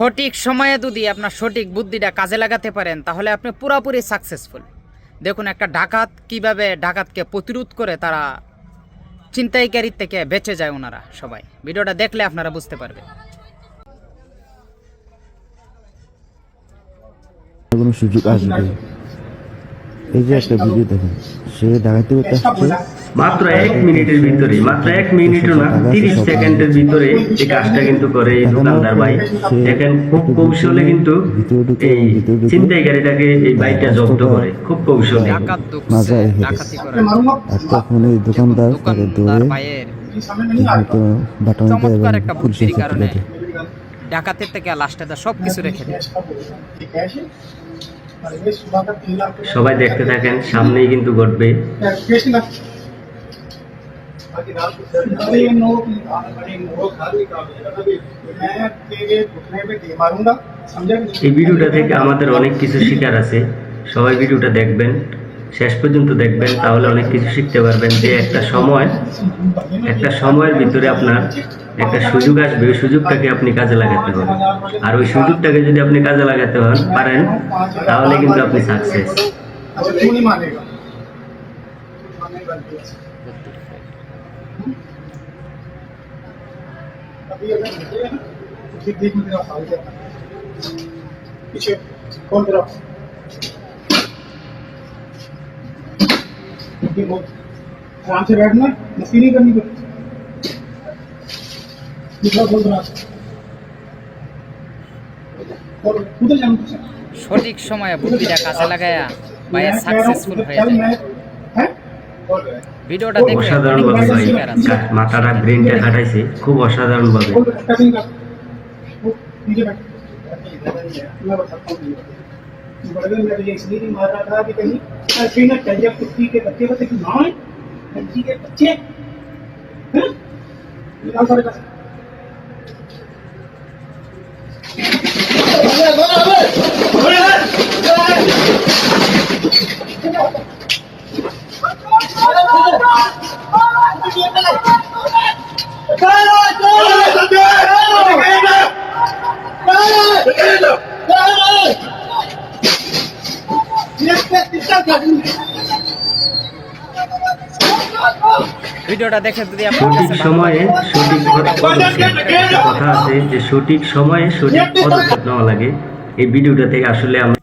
সঠিক সময়ে যদি আপনার সঠিক বুদ্ধিটা কাজে লাগাতে পারেন তাহলে আপনি পুরোপুরি সাকসেসফুল। দেখুন একটা ডাকাত কিভাবে ডাকাতকে প্রতিরোধ করে তারা ছিনতাইকারীর থেকে বেঁচে যায়। ওনারা সবাই ভিডিওটা দেখলে আপনারা বুঝতে পারবেন। কোনো সুযোগ আসবে। এই যে একটা ভিডিও দেখেন, সে ডাকাতি করতে আসছে মাত্র 1 মিনিটের ভিতরে, মাত্র 1 মিনিটও না 30 সেকেন্ডের ভিতরে এই কাজটা কিন্তু করে এই দোকানদার ভাই। দেখেন খুব কৌশলে কিন্তু এই ছিনতাইকারীটাকে এই বাইকটা জব্দ করে, খুব কৌশলে। ডাকাত ঢুকছে, ডাকাতি করে। আর তখন এই দোকানদার তাকে ধরে হয়তো বাটনটা চমৎকার একটা এবং পুলিশের বুদ্ধির হাতে কারণে তুলে দেয়। ডাকাতের থেকে লাস্টে সব কিছু রেখে দেয়। সবাই দেখতে থাকেন, সামনেই কিন্তু ঘটবে। এই ভিডিওটা থেকে আমাদের অনেক কিছু শিখার আছে। সবাই ভিডিওটা দেখবেন, শেষ পর্যন্ত দেখবেন, তাহলে অনেক কিছু শিখতে পারবেন যে একটা সময়ের ভিতরে আপনার একটা সুযোগ আসবে, ওই সুযোগটাকে আপনি কাজে লাগাতে পারেন। আর ওই সুযোগটাকে যদি আপনি কাজে লাগাতে পারেন তাহলে কিন্তু আপনি সাকসেস। आराम से बैठना, मस्ती नहीं करनी पड़ती। সঠিক সময়ে বুদ্ধিটা কাজে লাগায়া ভাইয়া সাকসেসফুল হয়ে যায়। ভিডিওটা দেখে অসাধারণ ভাবে ভাই মাথাটা ব্রেনটা খাটাইছে, খুব অসাধারণ ভাবে। इसलिए मार रहा था कि कहीं ऐसे ना चल जाए कुत्ती के बच्चे बच्चे की माँ है बच्ची के बच्चे निकाल सारे का ভিডিওটা দেখে যদি আপনার সঠিক কাছে সময়ে সঠিক পদক্ষেপ, একটা কথা আছে যে সঠিক সময়ে সঠিক পদক্ষেপ নেওয়া লাগে। এই ভিডিওটা থেকে আসলে আমরা